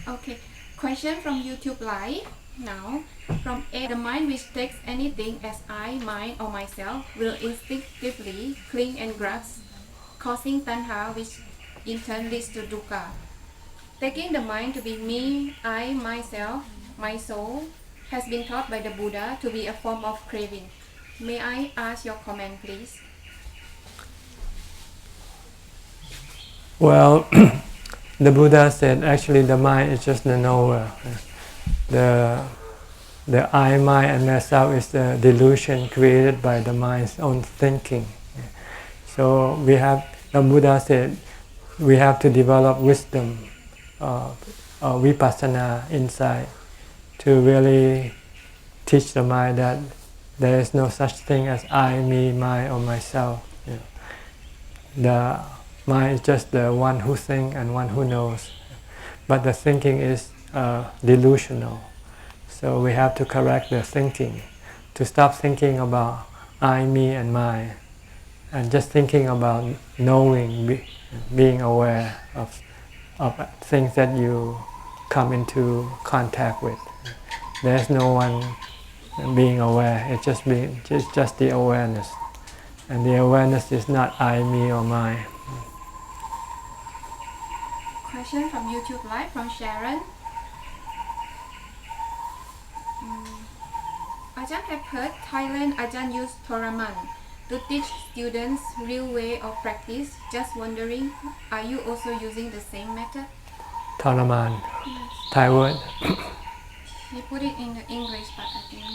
Okay, question from YouTube Live now. From A, the mind which takes anything as I, mine, or myself will instinctively cling and grasp, causing tanha, which in turn leads to dukkha. Taking the mind to be me, I, myself, my soul, has been taught by the Buddha to be a form of craving. May I ask your comment, please? Well, the Buddha said actually the mind is just the knower. The I, mine, and myself is the delusion created by the mind's own thinking. So the Buddha said, we have to develop wisdom, vipassana insight, to really teach the mind that there is no such thing as I, me, mine, or myself. The mind is just the one who thinks and one who knows, but the thinking is delusional. So we have to correct the thinking, to stop thinking about I, me, and mine, and just thinking about knowing, being aware of things that you come into contact with. There's no one being aware. It's just the awareness, and the awareness is not I, me, or mine. Question from YouTube Live from Sharon. Ajahn have heard Thailand Ajahn use Thoraman to teach students real way of practice. Just wondering, are you also using the same method? Tharaman, Thai word. He put it in the English, but I think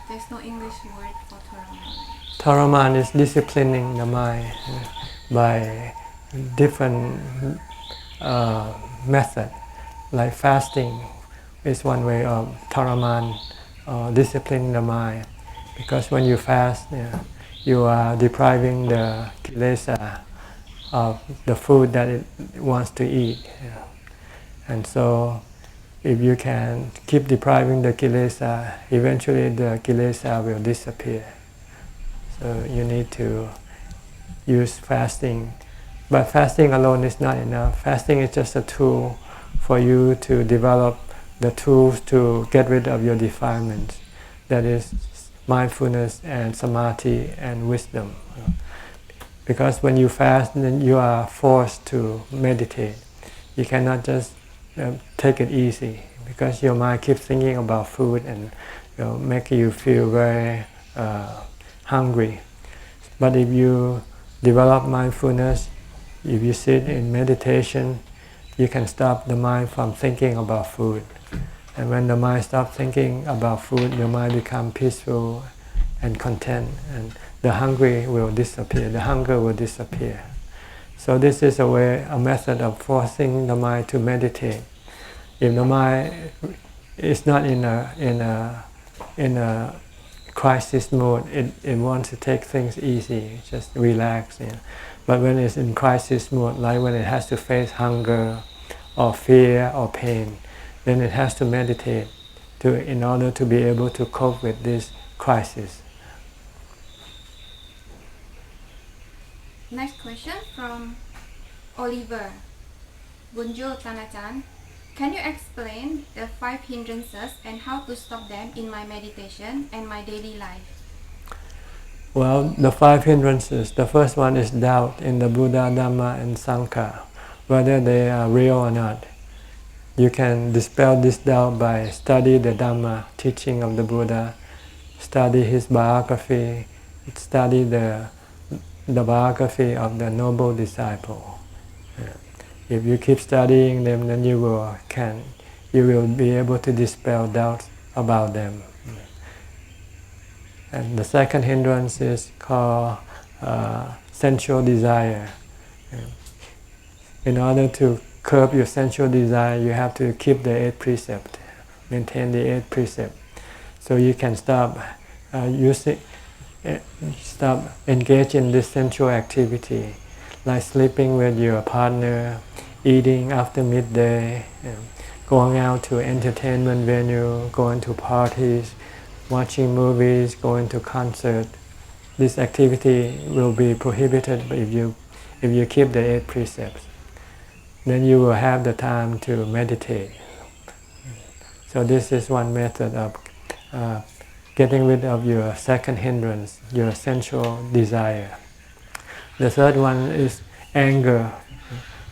there's no English word for Thoraman. Tharaman is disciplining the mind by different method, like fasting is one way of Tharaman, disciplining the mind, because when you fast, you are depriving the kilesa of the food that it wants to eat, and so if you can keep depriving the kilesa, eventually the kilesa will disappear. So you need to use fasting, but fasting alone is not enough. Fasting is just a tool for you to develop the tools to get rid of your defilements, that is mindfulness and samadhi and wisdom. Because when you fast, then you are forced to meditate. You cannot just take it easy, because your mind keeps thinking about food and making you feel very hungry. But if you develop mindfulness, if you sit in meditation, you can stop the mind from thinking about food. And when the mind stops thinking about food, your mind becomes peaceful and content, and the hunger will disappear. So this is a method of forcing the mind to meditate. If the mind is not in a crisis mode, it wants to take things easy, just relax. But when it's in crisis mode, like when it has to face hunger or fear or pain, then it has to meditate in order to be able to cope with this crisis. Next question from Oliver. Bonjour Tanachan. Can you explain the 5 hindrances and how to stop them in my meditation and my daily life? Well, the 5 hindrances, the first one is doubt in the Buddha, Dhamma, and Sangha, whether they are real or not. You can dispel this doubt by study the Dhamma, teaching of the Buddha, study his biography, study the biography of the noble disciple. If you keep studying them, then you will be able to dispel doubts about them. And the second hindrance is called sensual desire. In order to curb your sensual desire, you have to keep the 8 precepts, maintain the 8 precepts. So you can stop engage in this sensual activity, like sleeping with your partner, eating after midday, going out to entertainment venue, going to parties, watching movies, going to concerts. This activity will be prohibited if you keep the 8 precepts. Then you will have the time to meditate. So this is one method of getting rid of your second hindrance, your sensual desire. The third one is anger.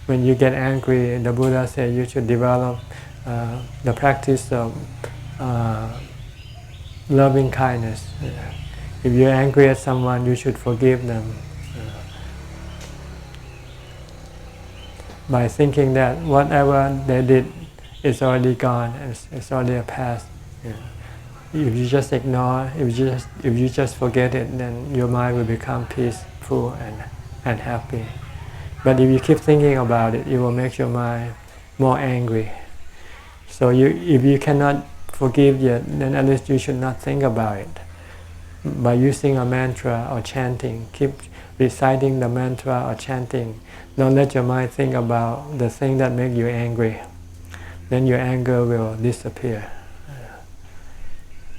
When you get angry, the Buddha said you should develop the practice of loving kindness. If you're angry at someone, you should forgive them by thinking that whatever they did is already gone, it's already a past. If you just ignore, if you just forget it, then your mind will become peaceful and happy. But if you keep thinking about it, it will make your mind more angry. So if you cannot forgive yet, then at least you should not think about it. By using a mantra or chanting, keep reciting the mantra or chanting. Don't let your mind think about the thing that makes you angry. Then your anger will disappear.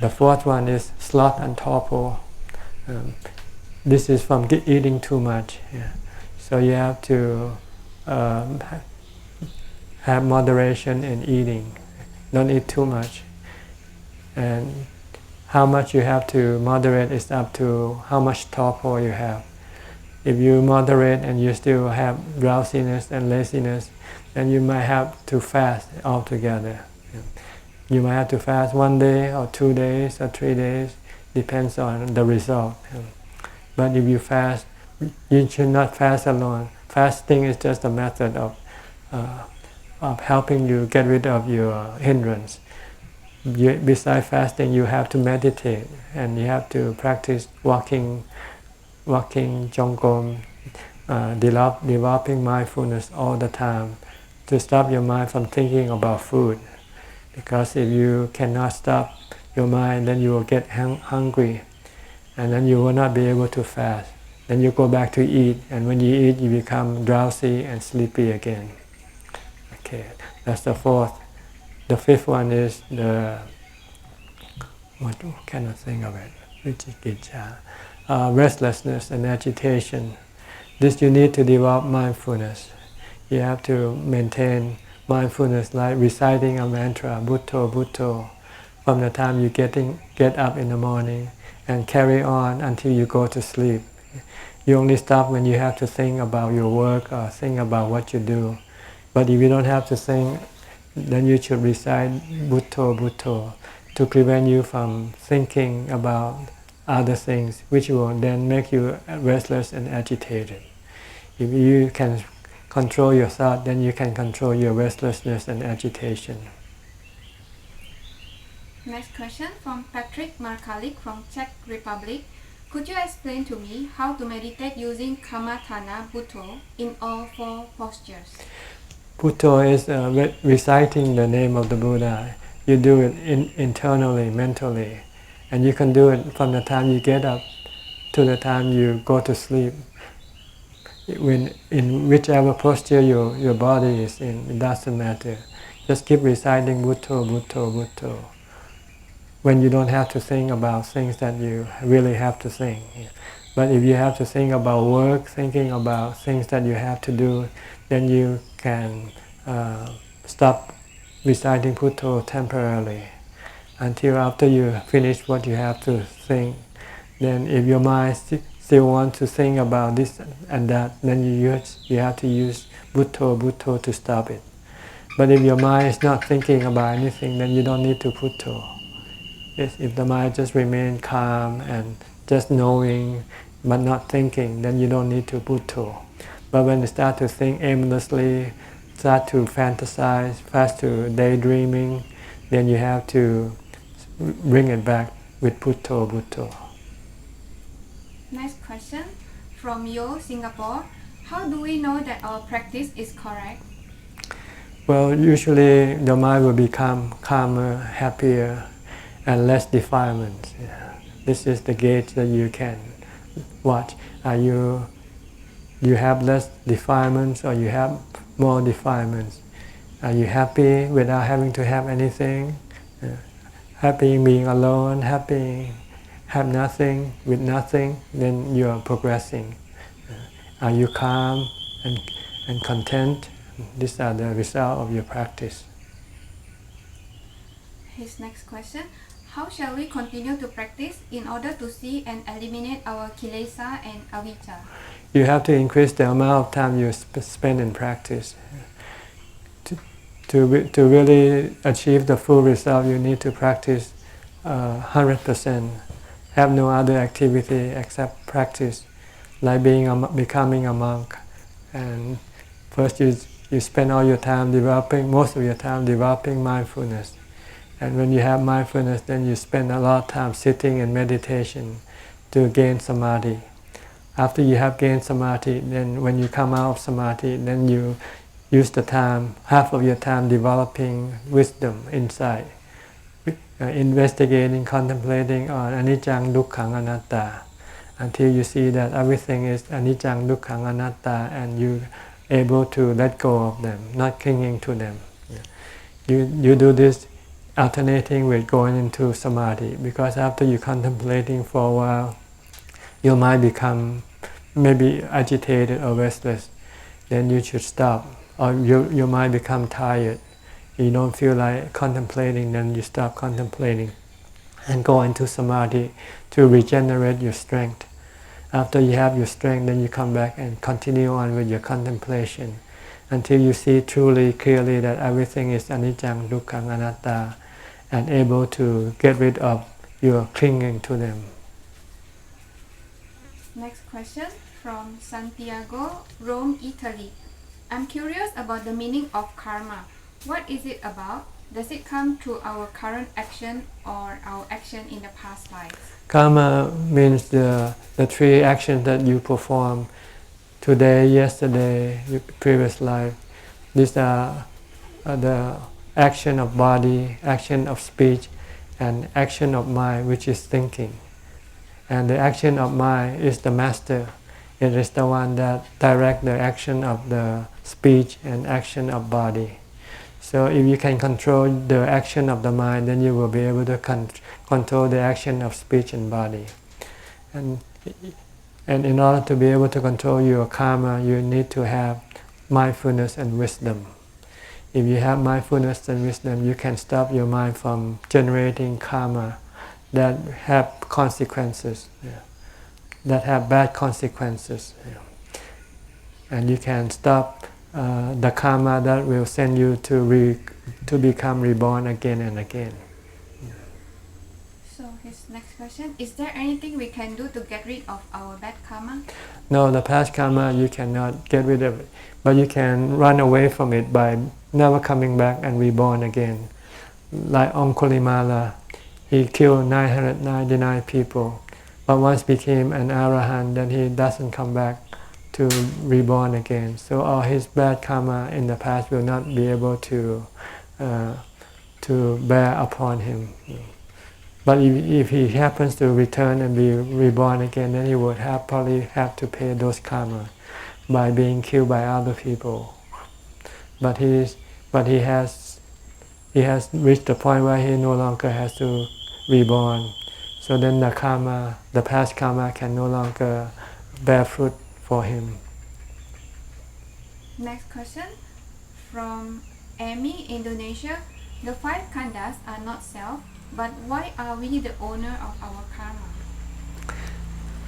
The fourth one is sloth and torpor. This is from eating too much. So you have to have moderation in eating. Don't eat too much. And how much you have to moderate is up to how much torpor you have. If you moderate and you still have drowsiness and laziness, then you might have to fast altogether. You might have to fast 1 day or 2 days or 3 days, depends on the result. But if you fast, you should not fast alone. Fasting is just a method of helping you get rid of your hindrance. Besides fasting, you have to meditate and you have to practice walking jongom, developing mindfulness all the time to stop your mind from thinking about food. Because if you cannot stop your mind, then you will get hungry and then you will not be able to fast. Then you go back to eat, and when you eat, you become drowsy and sleepy again. Okay, that's the fourth. The fifth one is what can I think of it? Restlessness and agitation. This you need to develop mindfulness. You have to maintain mindfulness like reciting a mantra, Bhutto, Bhutto, from the time you get up in the morning and carry on until you go to sleep. You only stop when you have to think about your work or think about what you do. But if you don't have to think, then you should recite Bhutto, Bhutto to prevent you from thinking about other things, which will then make you restless and agitated. If you can control your thought, then you can control your restlessness and agitation. Next question from Patrick Markalik from Czech Republic. Could you explain to me how to meditate using Kamatana Bhutto in all 4 postures? Bhutto is reciting the name of the Buddha. You do it internally, mentally. And you can do it from the time you get up to the time you go to sleep. In whichever posture your body is in, it doesn't matter. Just keep reciting Bhutto, Bhutto, Bhutto. When you don't have to think about things that you really have to think. But if you have to think about work, thinking about things that you have to do, then you can stop reciting Bhutto temporarily until after you finish what you have to think. Then if your mind still wants to think about this and that, then you have to use Bhutto, Bhutto to stop it. But if your mind is not thinking about anything, then you don't need to Bhutto. If the mind just remains calm and just knowing but not thinking, then you don't need to Bhutto. But when you start to think aimlessly, start to fantasize, start to daydreaming, then you have to bring it back with Bhutto, Bhutto. Next question from Yo, Singapore. How do we know that our practice is correct? Well, usually the mind will become calmer, happier, and less defilements. This is the gauge that you can watch. You have less defilements or you have more defilements? Are you happy without having to have anything? Happy being alone, happy have nothing with nothing, then you are progressing. Are you calm and content? These are the result of your practice. his next question: How shall we continue to practice in order to see and eliminate our kilesa and avijja? You have to increase the amount of time you spend in practice. To really achieve the full result, you need to practice 100%. Have no other activity except practice, like becoming a monk. And first you spend all your time most of your time developing mindfulness. And when you have mindfulness, then you spend a lot of time sitting in meditation to gain samadhi. After you have gained samadhi, then when you come out of samadhi, then you use the time, half of your time developing wisdom inside, investigating, contemplating on anicca, dukkha, anatta, until you see that everything is anicca, dukkha, anatta, and you able to let go of them, not clinging to them. You do this alternating with going into samadhi, because after you contemplating for a while, your mind become maybe agitated or restless. Then you should stop, or your mind become tired. You don't feel like contemplating, then you stop contemplating and go into samadhi to regenerate your strength. After you have your strength, then you come back and continue on with your contemplation until you see truly, clearly that everything is anicca, dukkha, anatta, and able to get rid of your clinging to them. Next question from Santiago, Rome, Italy. I'm curious about the meaning of karma. What is it about? Does it come through our current action or our action in the past lives? Karma means the three actions that you perform today, yesterday, previous life. These are the action of body, action of speech, and action of mind, which is thinking. And the action of mind is the master. It is the one that directs the action of the speech and action of body. So if you can control the action of the mind, then you will be able to control the action of speech and body. And in order to be able to control your karma, you need to have mindfulness and wisdom. If you have mindfulness and wisdom, you can stop your mind from generating karma that have consequences, that have bad consequences. And you can stop the karma that will send you to become reborn again and again. So his next question: Is there anything we can do to get rid of our bad karma? No, the past karma you cannot get rid of it, but you can run away from it by never coming back and reborn again. Like Angulimala, he killed 999 people, but once became an arahant, then he doesn't come back to reborn again. So all his bad karma in the past will not be able to bear upon him. But if he happens to return and be reborn again, then he would probably have to pay those karma by being killed by other people. But he has reached the point where he no longer has to reborn. So then the past karma can no longer bear fruit for him. Next question from Amy, Indonesia. The five khandhas are not self, but why are we the owner of our karma?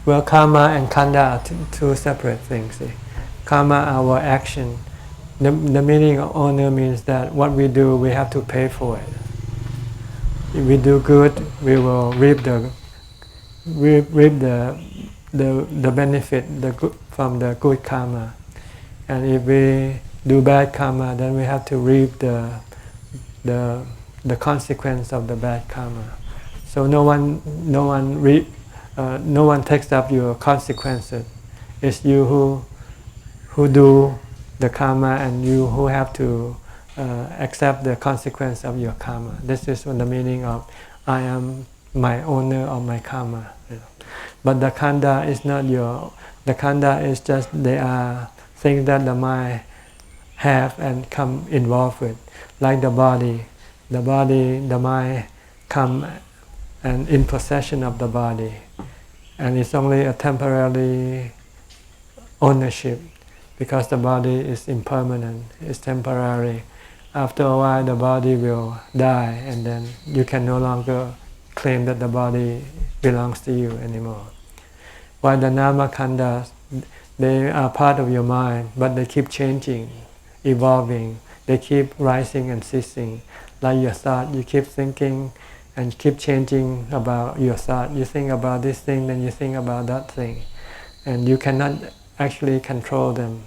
Well, karma and khandha are two separate things. Karma, our action. The meaning of owner means that what we do, we have to pay for it. If we do good, we will reap the benefit from the good karma. And if we do bad karma, then we have to reap the consequence of the bad karma. So no one takes up your consequences. It's you who do the karma, and you who have to accept the consequence of your karma. This is the meaning of I am my owner of my karma. But the khandha is not the khandha is just they are things that the mind have and come involved with, like the body. The mind come and in possession of the body, and it's only a temporary ownership, because the body is impermanent, it's temporary. after a while the body will die, and then you can no longer claim that the body belongs to you anymore. While the nama khandas, they are part of your mind, but they keep changing, evolving. They keep rising and ceasing. Like your thought, you keep thinking and keep changing about your thought. You think about this thing, then you think about that thing. And you cannot actually control them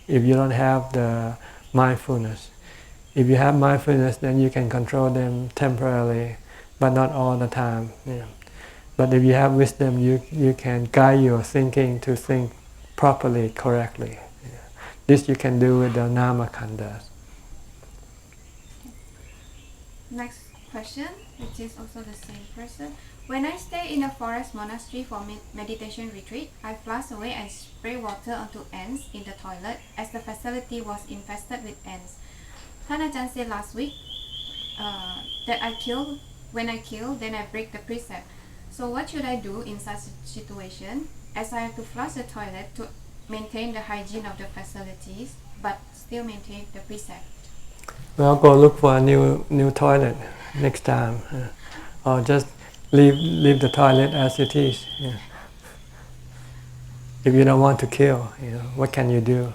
if you don't have the mindfulness. If you have mindfulness, then you can control them temporarily, but not all the time. Yeah. But if you have wisdom, you can guide your thinking to think properly, correctly. Yeah. This you can do with the nama khandas. Next question, which is also the same person. When I stay in a forest monastery for meditation retreat, I flush away and spray water onto ants in the toilet as the facility was infested with ants. Thanajan said last week that when I kill, then I break the precept. So what should I do in such a situation, as I have to flush the toilet to maintain the hygiene of the facilities, but still maintain the precept? Well, go look for a new toilet next time, or just leave the toilet as it is. Yeah. If you don't want to kill, what can you do?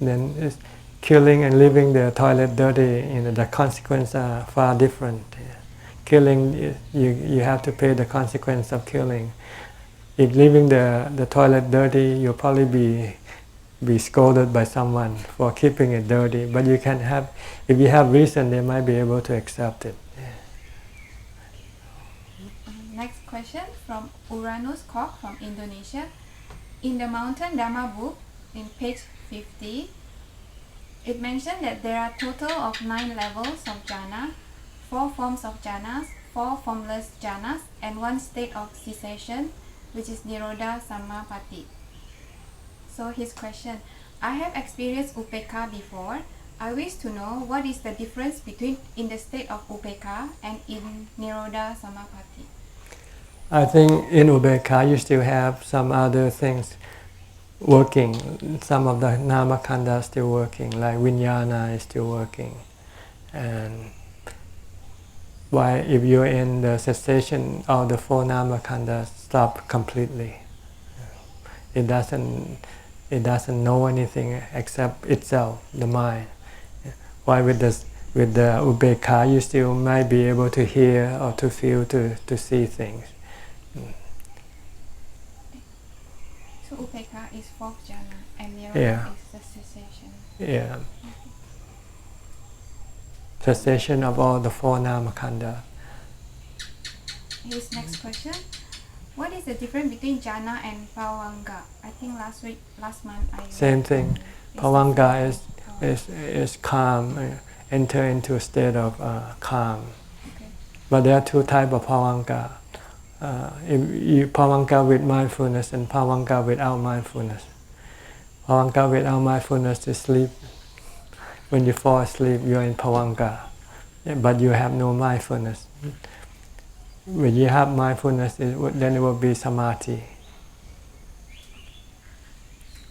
Then it's killing and leaving the toilet dirty. The consequences are far different. Yeah. Killing, you have to pay the consequence of killing. If leaving the toilet dirty, you'll probably be scolded by someone for keeping it dirty. But you can have, if you have reason, they might be able to accept it. Yeah. Next question from Uranus Kok from Indonesia. In the Mountain Dharma book, in page 50, it mentioned that there are a total of 9 levels of jhana, 4 forms of jhanas, 4 formless jhanas, and 1 state of cessation, which is Nirodha Samapatti. So his question, I have experienced Upekkha before. I wish to know what is the difference between in the state of Upekkha and in Nirodha Samapatti. I think in Upekkha you still have some other things working. Some of the nama khandas still working, like Vijnana is still working. And why, if you're in the cessation, all the 4 nama khandas stop completely. It doesn't know anything except itself, the mind. Why with the Upekkha you still might be able to hear or to feel, to see things. So Upekkha is 4th jhana and Nirodha Yeah. is the cessation. Yeah. Cessation of all the 4 nama khanda. His next question, what is the difference between jhana and pavanga? I think last month I Same thing. Pavanga is calm, enter into a state of calm. Okay. But there are 2 types of pavanga. Pavanga with mindfulness and pavanga without mindfulness. Pavanga without mindfulness is sleep. When you fall asleep, you are in pavanga, but you have no mindfulness. When you have mindfulness, then it will be samadhi.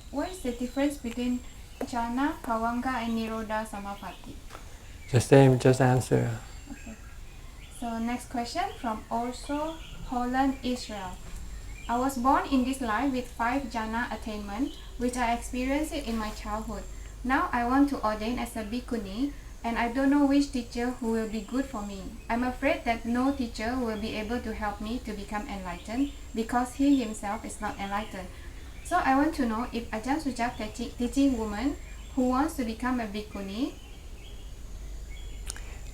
What is the difference between jhana, pavanga, and nirodha samapatti? The same, just answer. Okay. So next question from also Holland, Israel. I was born in this life with 5 jhana attainment, which I experienced it in my childhood. Now I want to ordain as a bhikkhuni, and I don't know which teacher who will be good for me. I'm afraid that no teacher will be able to help me to become enlightened because he himself is not enlightened. So I want to know if Ajahn Sujak teaching woman who wants to become a bhikkhuni.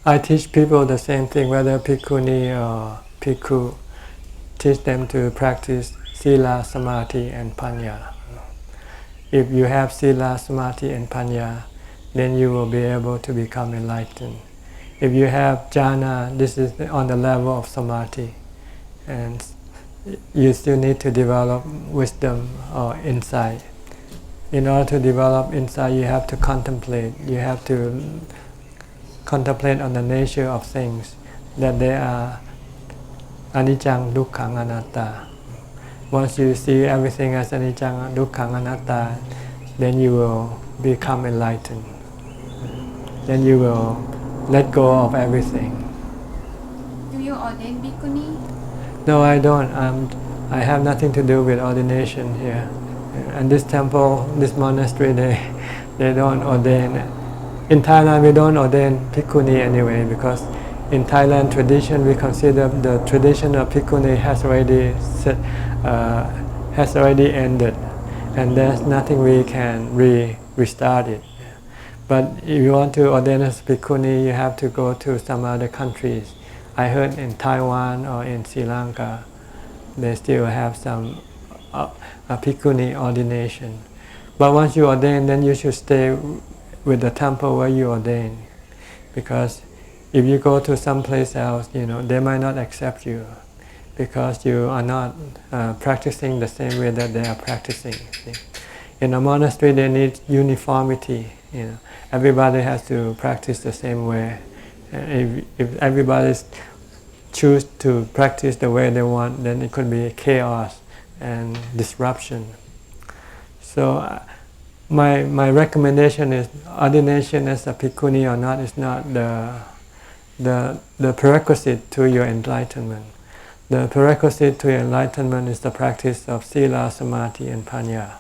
I teach people the same thing, whether bhikkhuni or bhikkhu. Teach them to practice sila, samadhi, and panya. If you have sila, samadhi, and panya, then you will be able to become enlightened. If you have jhana, this is on the level of samadhi, and you still need to develop wisdom or insight. In order to develop insight, you have to contemplate. You have to contemplate on the nature of things, that they are anicca, dukkha, anatta. Once you see everything as anicca, dukkha, anatta, then you will become enlightened. then you will let go of everything. Do you ordain bhikkhuni? No, I don't. I have nothing to do with ordination here. And this temple, this monastery, they don't ordain. In Thailand, we don't ordain bhikkhuni anyway, because in Thailand tradition, we consider the tradition of bhikkhuni has already ended, and there's nothing we can restart it. But if you want to ordain as bhikkhuni, you have to go to some other countries. I heard in Taiwan or in Sri Lanka, they still have some a bhikkhuni ordination. But once you ordain, then you should stay with the temple where you ordain, because if you go to some place else, they might not accept you, because you are not practicing the same way that they are practicing. In a monastery, they need uniformity. Everybody has to practice the same way. If everybody choose to practice the way they want, then it could be chaos and disruption. So my recommendation is ordination as a bhikkhuni or not is not the prerequisite to your enlightenment. The prerequisite to your enlightenment is the practice of sila, samadhi, and panya.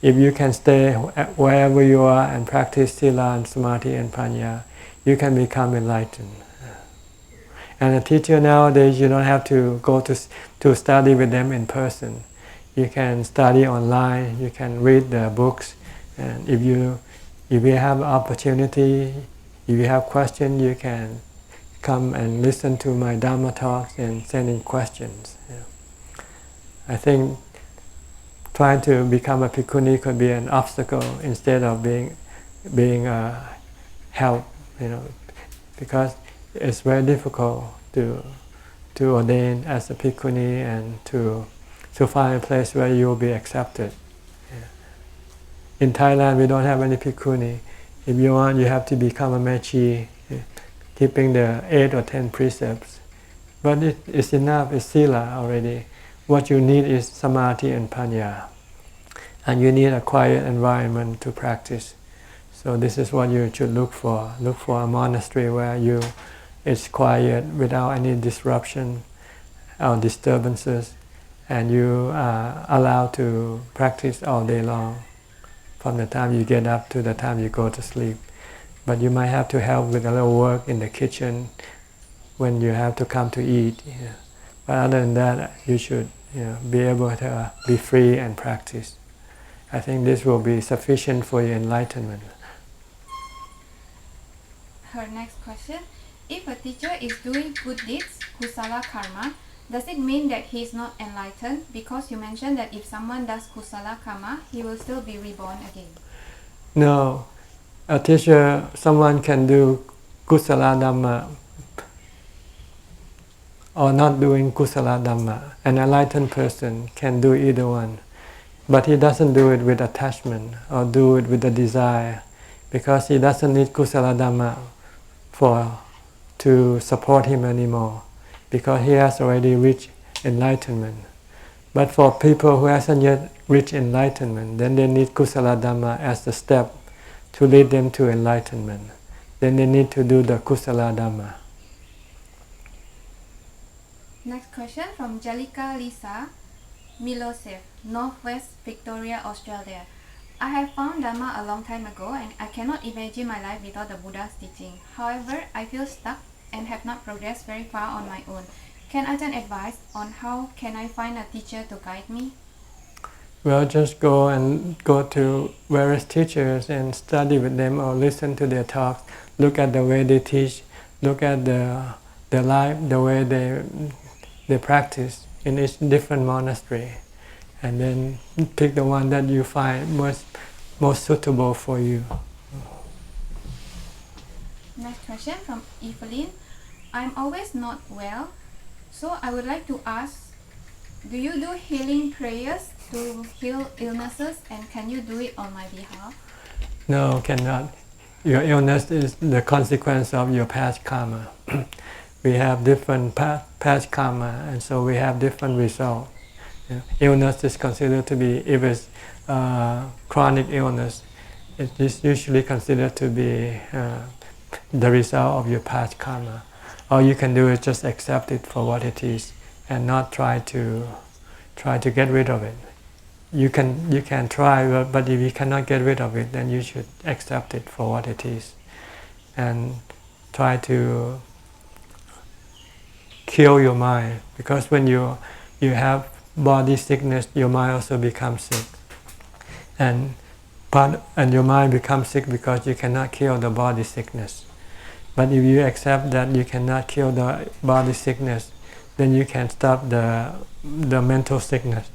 If you can stay wherever you are and practice sila and samadhi and panya, you can become enlightened. And a teacher nowadays, you don't have to go to study with them in person. You can study online, you can read the books, and if you have opportunity, if you have questions, you can come and listen to my Dharma talks and send in questions. I think trying to become a bhikkhuni could be an obstacle instead of being a help, because it's very difficult to ordain as a bhikkhuni and to find a place where you will be accepted. In Thailand, we don't have any bhikkhuni. If you want, you have to become a mechi, keeping the 8 or 10 precepts. But it's enough, it's sila already. What you need is samadhi and panya. And you need a quiet environment to practice. So this is what you should look for. Look for a monastery where it's quiet without any disruption or disturbances, and you are allowed to practice all day long, from the time you get up to the time you go to sleep. But you might have to help with a little work in the kitchen when you have to come to eat. But other than that, you should be able to be free and practice. I think this will be sufficient for your enlightenment. Her next question: if a teacher is doing good deeds, kusala karma, does it mean that he is not enlightened? Because you mentioned that if someone does kusala karma, he will still be reborn again. No. A teacher, someone can do kusala dhamma or not doing kusala dhamma. An enlightened person can do either one. But he doesn't do it with attachment or do it with a desire, because he doesn't need kusala dhamma to support him anymore, because he has already reached enlightenment. But for people who hasn't yet reached enlightenment, then they need kusala dhamma as the step to lead them to enlightenment. Then they need to do the kusala dhamma. Next question from Jalika Lisa Milosev, Northwest Victoria, Australia. I have found Dharma a long time ago, and I cannot imagine my life without the Buddha's teaching. However, I feel stuck and have not progressed very far on my own. Can Ajahn advise on how can I find a teacher to guide me? Well, just go to various teachers and study with them or listen to their talks. Look at the way they teach. Look at their life, the way they practice in each different monastery, and then pick the one that you find most suitable for you. Next question from Evelyn. I'm always not well, so I would like to ask, do you do healing prayers to heal illnesses, and can you do it on my behalf? No, cannot. Your illness is the consequence of your past karma. We have different past karma, and so we have different results. Illness is considered to be, if it's chronic illness, It is usually considered to be the result of your past karma. All you can do is just accept it for what it is and not try to get rid of it. You can try, but if you cannot get rid of it, then you should accept it for what it is and try to kill your mind, because when you have body sickness, your mind also becomes sick, and your mind becomes sick because you cannot kill the body sickness. But if you accept that you cannot kill the body sickness, then you can stop the mental sickness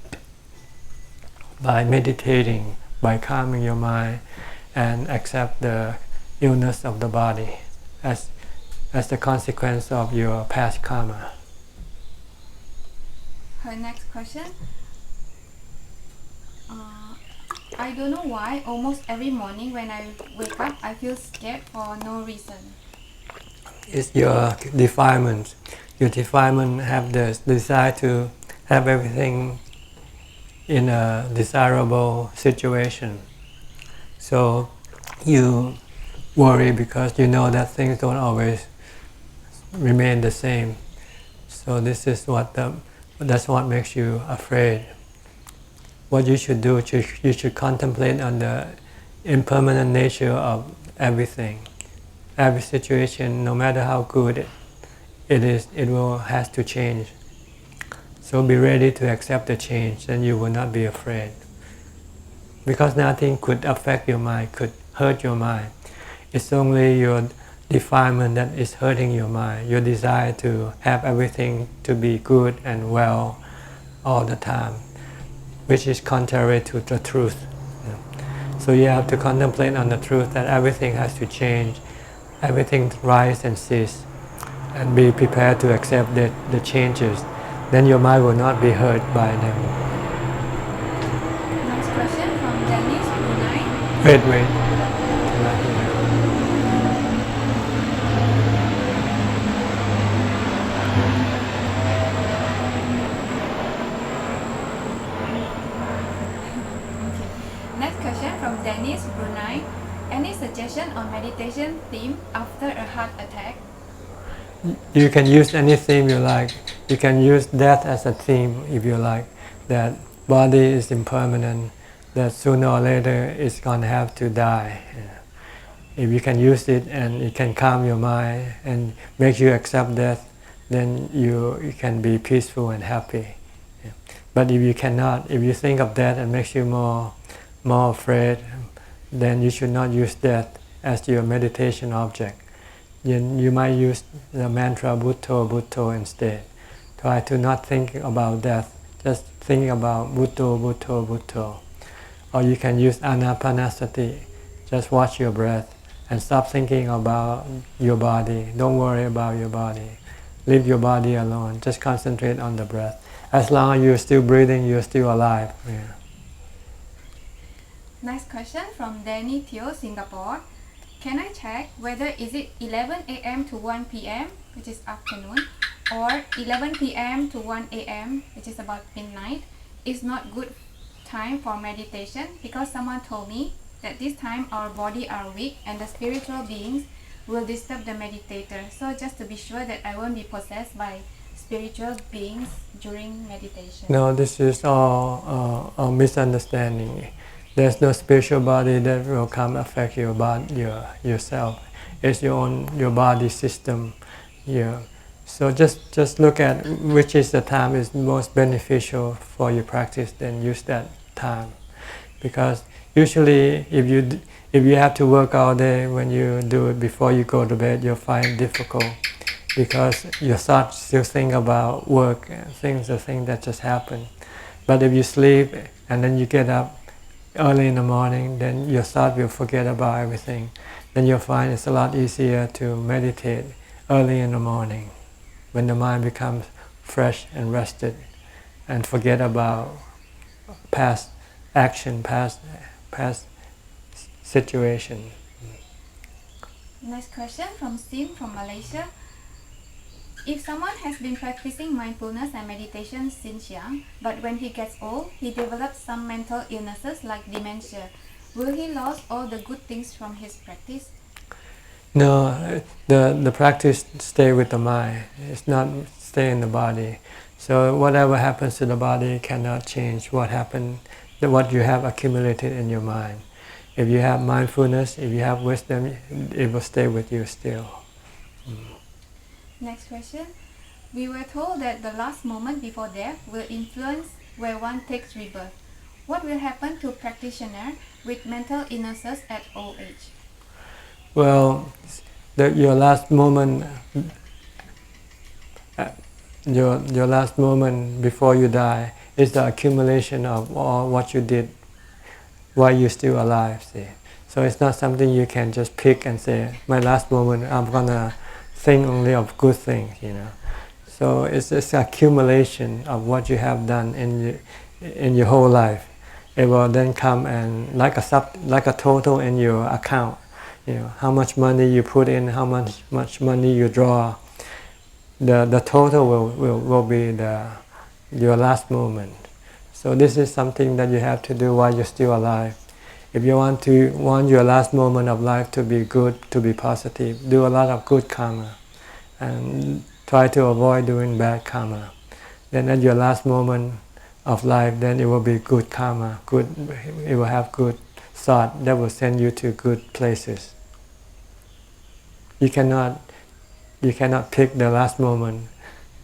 by meditating, by calming your mind, and accept the illness of the body as the consequence of your past karma. Her next question. I don't know why almost every morning when I wake up I feel scared for no reason. It's your defilement. Your defilement have the desire to have everything in a desirable situation. So you worry because you know that things don't always remain the same. So this is that's what makes you afraid. What you should do, you should contemplate on the impermanent nature of everything. Every situation, no matter how good it is, has to change. So be ready to accept the change, then you will not be afraid. Because nothing could affect your mind, could hurt your mind. It's only your defilement that is hurting your mind, your desire to have everything to be good and well all the time, which is contrary to the truth. So you have to contemplate on the truth that everything has to change, everything rise and cease, and be prepared to accept the changes. Then your mind will not be hurt by them. Next question from Dennis, Brunei. Wait. Next question from Dennis, Brunei. Any suggestion on meditation theme after a heart attack? You can use any theme you like. You can use death as a theme if you like. That body is impermanent, that sooner or later it's going to have to die. If you can use it and it can calm your mind and make you accept death, then you can be peaceful and happy. But if you cannot, if you think of death and makes you more afraid, then you should not use death as your meditation object. You might use the mantra Bhutto, Bhutto instead. Try to not think about death, just think about Bhutto, Bhutto, Bhutto. Or you can use Anapanasati, just watch your breath and stop thinking about your body. Don't worry about your body. Leave your body alone, just concentrate on the breath. As long as you're still breathing, you're still alive. Yeah. Next question from Danny Theo, Singapore. Can I check whether is it 11 a.m. to 1 p.m., which is afternoon, or 11 p.m. to 1 a.m., which is about midnight, is not good time for meditation, because someone told me that this time our body are weak and the spiritual beings will disturb the meditator. So just to be sure that I won't be possessed by spiritual beings during meditation. No, this is all a misunderstanding. There's no spiritual body that will come affect yourself. It's your body system. Yeah. So just look at which is the time is most beneficial for your practice, then use that time. Because usually if you have to work all day, when you do it before you go to bed, you'll find it difficult because your thoughts still think about work and the things that just happened. But if you sleep and then you get up early in the morning, then your thought will forget about everything. Then you'll find it's a lot easier to meditate early in the morning when the mind becomes fresh and rested and forget about past action, past situation. Next question from Sim from Malaysia. If someone has been practicing mindfulness and meditation since young, but when he gets old, he develops some mental illnesses like dementia, will he lose all the good things from his practice? No, the practice stay with the mind. It's not stay in the body. So whatever happens to the body cannot change what you have accumulated in your mind. If you have mindfulness, if you have wisdom, it will stay with you still. Next question. We were told that the last moment before death will influence where one takes rebirth. What will happen to practitioner with mental illnesses at old age? Well, your last moment, your last moment before you die is the accumulation of all what you did while you're still alive. See, so it's not something you can just pick and say, my last moment, I'm gonna think only of good things. So it's this accumulation of what you have done in your whole life. It will then come and like a total in your account. How much money you put in, how much money you draw. The total will be your last moment. So this is something that you have to do while you're still alive. If you want your last moment of life to be good, to be positive, do a lot of good karma, and try to avoid doing bad karma. Then at your last moment of life, then it will be good karma. It will have good thought that will send you to good places. You cannot pick the last moment.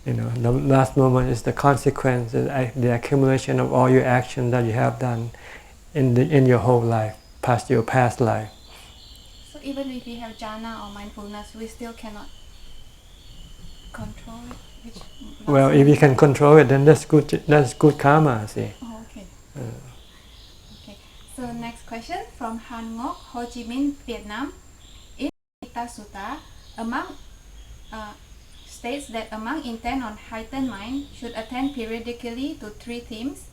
The last moment is the consequence, the accumulation of all your actions that you have done in your whole life, your past life. So even if we have jhana or mindfulness, we still cannot control it. Well, if you can control it, then that's good karma. See. Oh, okay. Okay. So next question from Han Ngoc, Ho Chi Minh, Vietnam. In Gita Sutta, states that a monk intent on heightened mind should attend periodically to 3 themes.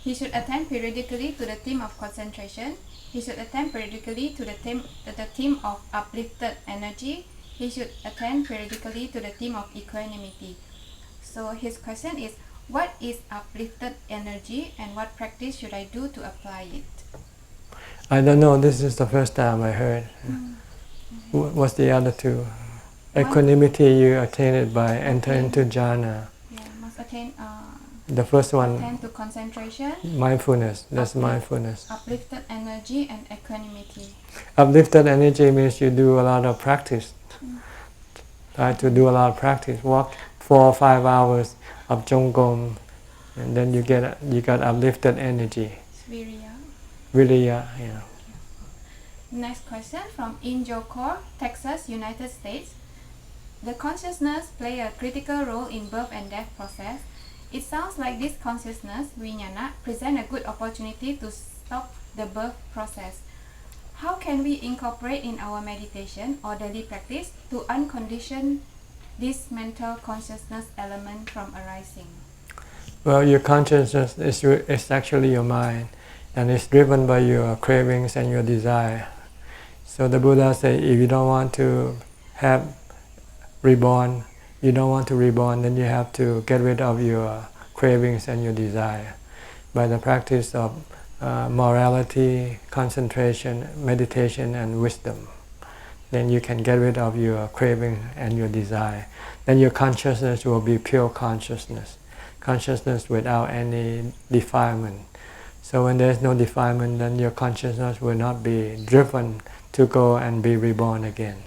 He should attend periodically to the theme of concentration. He should attend periodically to the theme of uplifted energy. He should attend periodically to the theme of equanimity. So his question is, what is uplifted energy and what practice should I do to apply it? I don't know. This is the first time I heard. What's the other two? Equanimity you attain it by enter into jhana. Yeah, must attain. The first one. Attend to concentration. Mindfulness. That's mindfulness. Uplifted energy and equanimity. Uplifted energy means you do a lot of practice. Try to do a lot of practice. Walk 4 or 5 hours of jongom, and then you got uplifted energy. Viriya. Yeah. Next question from Injokor, Texas, United States. The consciousness play a critical role in birth and death process. It sounds like this consciousness, vijnana, present a good opportunity to stop the birth process. How can we incorporate in our meditation or daily practice to uncondition this mental consciousness element from arising? Well, your consciousness is actually your mind, and it's driven by your cravings and your desire. So the Buddha said, if you don't want to have reborn, then you have to get rid of your cravings and your desire by the practice of morality, concentration, meditation, and wisdom. Then you can get rid of your craving and your desire. Then your consciousness will be pure consciousness without any defilement. So when there is no defilement, then your consciousness will not be driven to go and be reborn again.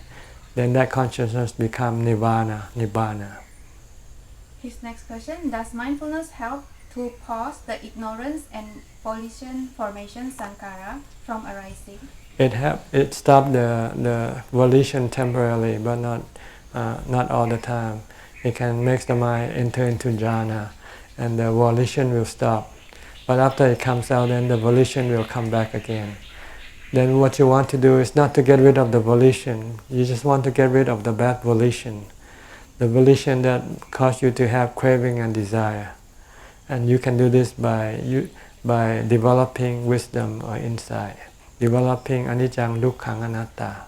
Then that consciousness become nibbana. His next question, does mindfulness help to pause the ignorance and volition formation sankhara from arising? It stops the volition temporarily, but not all the time. It can make the mind enter into jhana, and the volition will stop. But after it comes out, then the volition will come back again. Then what you want to do is not to get rid of the volition. You just want to get rid of the bad volition. The volition that cause you to have craving and desire. And you can do this by developing wisdom or insight. Developing anicca dukkha anatta.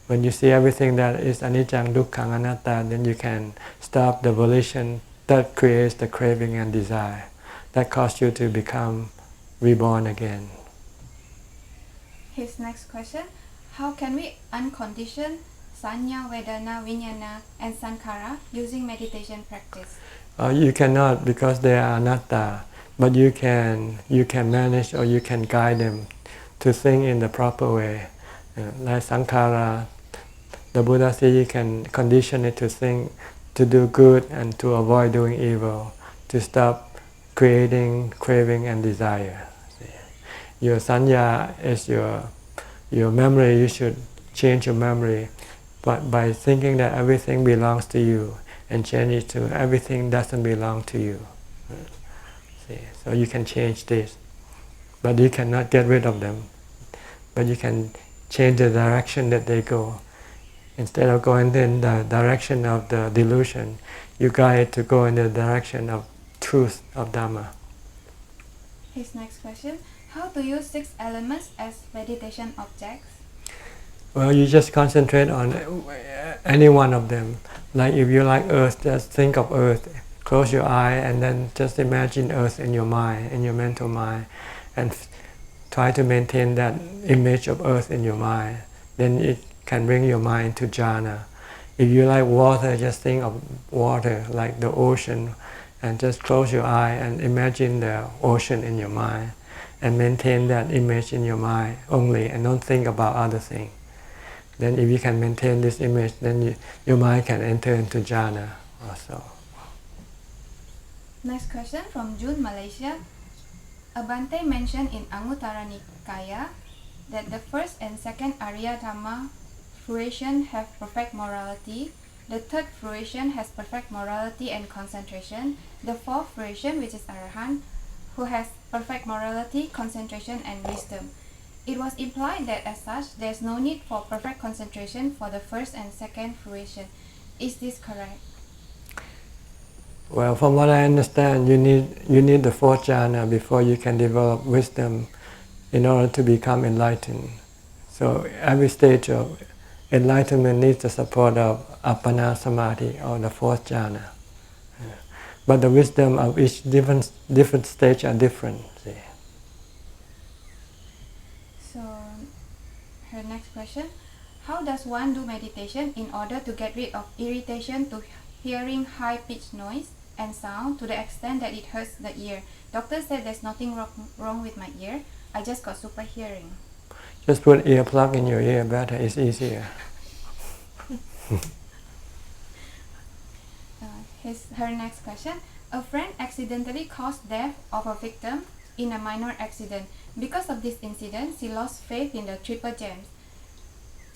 When you see everything that is anicca dukkha anatta, then you can stop the volition that creates the craving and desire. That cause you to become reborn again. His next question: How can we uncondition Sanya, Vedana, Vijnana, and Sankhara using meditation practice? You cannot because they are anatta, but you can manage or you can guide them to think in the proper way. Like Sankhara, the Buddha said you can condition it to think, to do good and to avoid doing evil, to stop creating craving and desire. Your sanya is your memory. You should change your memory, but by thinking that everything belongs to you, and change it to everything doesn't belong to you. See? So you can change this, but you cannot get rid of them. But you can change the direction that they go. Instead of going in the direction of the delusion, you guide it to go in the direction of truth of Dhamma. His next question: How to use 6 elements as meditation objects? Well, you just concentrate on any one of them. Like if you like earth, just think of earth. Close your eye and then just imagine earth in your mind, in your mental mind, and try to maintain that image of earth in your mind. Then it can bring your mind to jhana. If you like water, just think of water like the ocean, and just close your eye and imagine the ocean in your mind, and maintain that image in your mind only, and don't think about other things. Then if you can maintain this image, then your mind can enter into jhana also. Next question from June, Malaysia. Abante mentioned in Anguttara Nikaya that the first and second Arya Dhamma fruition have perfect morality, the third fruition has perfect morality and concentration, the fourth fruition, which is Arahant, who has perfect morality, concentration and wisdom. It was implied that as such, there is no need for perfect concentration for the first and second fruition. Is this correct? Well, from what I understand, you need the fourth jhana before you can develop wisdom in order to become enlightened. So every stage of enlightenment needs the support of appana samadhi or the fourth jhana. But the wisdom of each different stage are different. See. So, her next question: How does one do meditation in order to get rid of irritation to hearing high-pitched noise and sound to the extent that it hurts the ear? Doctor said there's nothing wrong with my ear. I just got super hearing. Just put earplug in your ear better. It's easier. Her next question: A friend accidentally caused death of a victim in a minor accident. Because of this incident, she lost faith in the triple gems.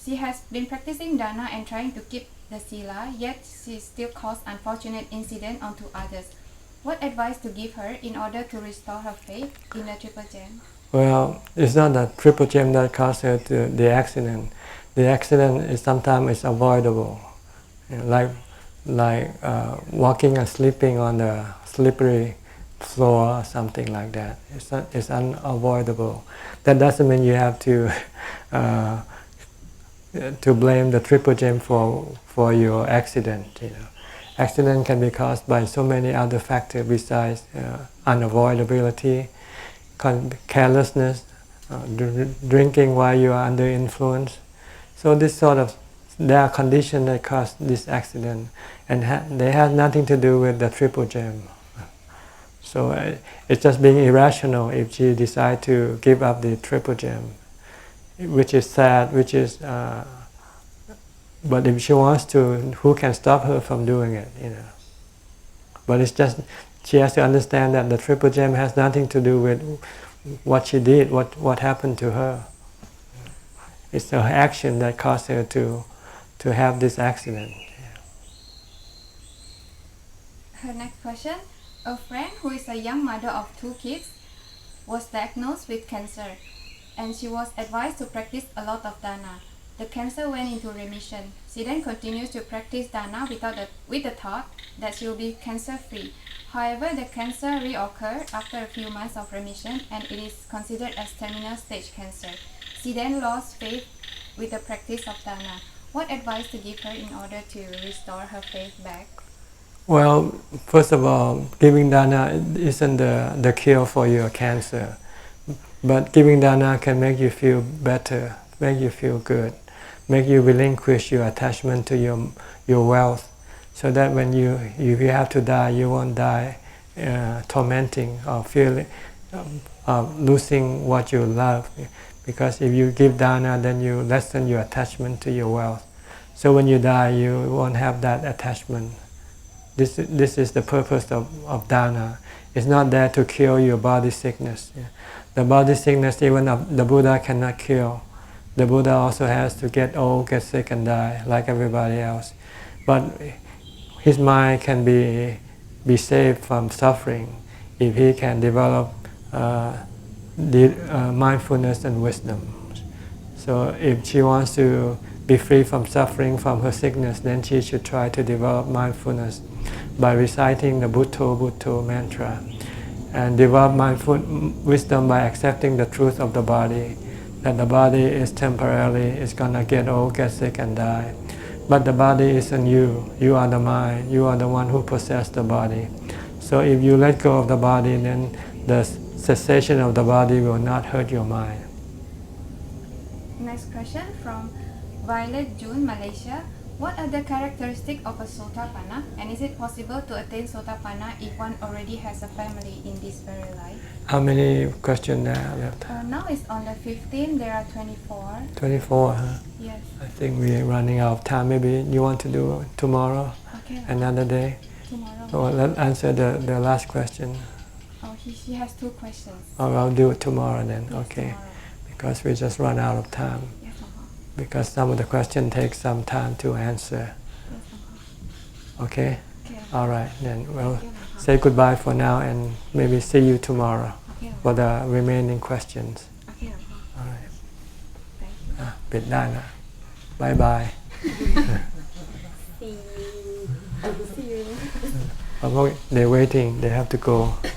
She has been practicing dana and trying to keep the sila, yet she still caused unfortunate incident onto others. What advice to give her in order to restore her faith in the triple gem? Well, it's not the triple gem that caused her to the accident. The accident is sometimes avoidable, like walking and sleeping on the slippery floor or something like that. It's unavoidable. That doesn't mean you have to blame the triple gem for your accident. Accident can be caused by so many other factors besides unavoidability, carelessness, drinking while you are under influence. So there are conditions that cause this accident, and they have nothing to do with the triple gem. So it's just being irrational if she decides to give up the triple gem, which is sad, but if she wants to, who can stop her from doing it, But it's just, she has to understand that the triple gem has nothing to do with what she did, what happened to her. It's her action that caused her to have this accident. Her next question: A friend who is a young mother of 2 kids was diagnosed with cancer, and she was advised to practice a lot of dana. The cancer went into remission. She then continues to practice dana with the thought that she will be cancer-free. However, the cancer reoccurred after a few months of remission, and it is considered as terminal stage cancer. She then lost faith with the practice of dana. What advice to give her in order to restore her faith back? Well, first of all, giving dana isn't the cure for your cancer. But giving dana can make you feel better, make you feel good, make you relinquish your attachment to your wealth, so that when if you have to die, you won't die tormenting or feeling losing what you love. Because if you give dana, then you lessen your attachment to your wealth. So when you die, you won't have that attachment. This is the purpose of dana. It's not there to cure your body sickness. The body sickness, even the Buddha cannot cure. The Buddha also has to get old, get sick, and die like everybody else. But his mind can be saved from suffering if he can develop mindfulness and wisdom. So if she wants to be free from suffering from her sickness, then she should try to develop mindfulness by reciting the Bhutto Bhutto mantra, and develop mindful wisdom by accepting the truth of the body, that the body is temporary, it's gonna get old, get sick, and die. But the body isn't you. You are the mind. You are the one who possesses the body. So if you let go of the body, then the cessation of the body will not hurt your mind. Next question from Violet June, Malaysia. What are the characteristics of a Sotapanna, and is it possible to attain Sotapanna if one already has a family in this very life? How many questions there left? Now it's on the 15, there are 24. 24, huh? Yes. I think we're running out of time. Maybe you want to do tomorrow? Okay. Another day? Tomorrow. Or let's answer the last question. Oh, she has 2 questions. Or I'll do it tomorrow then. Yes, Okay. tomorrow. Because we just run out of time. Yes, Because some of the questions take some time to answer. Yes, Okay? Okay. All right. Then we'll say goodbye for now and maybe see you tomorrow Okay. for the remaining questions. Okay. All right. Thank you. ปิดได้นะ Bye bye. See you. They're waiting. They have to go.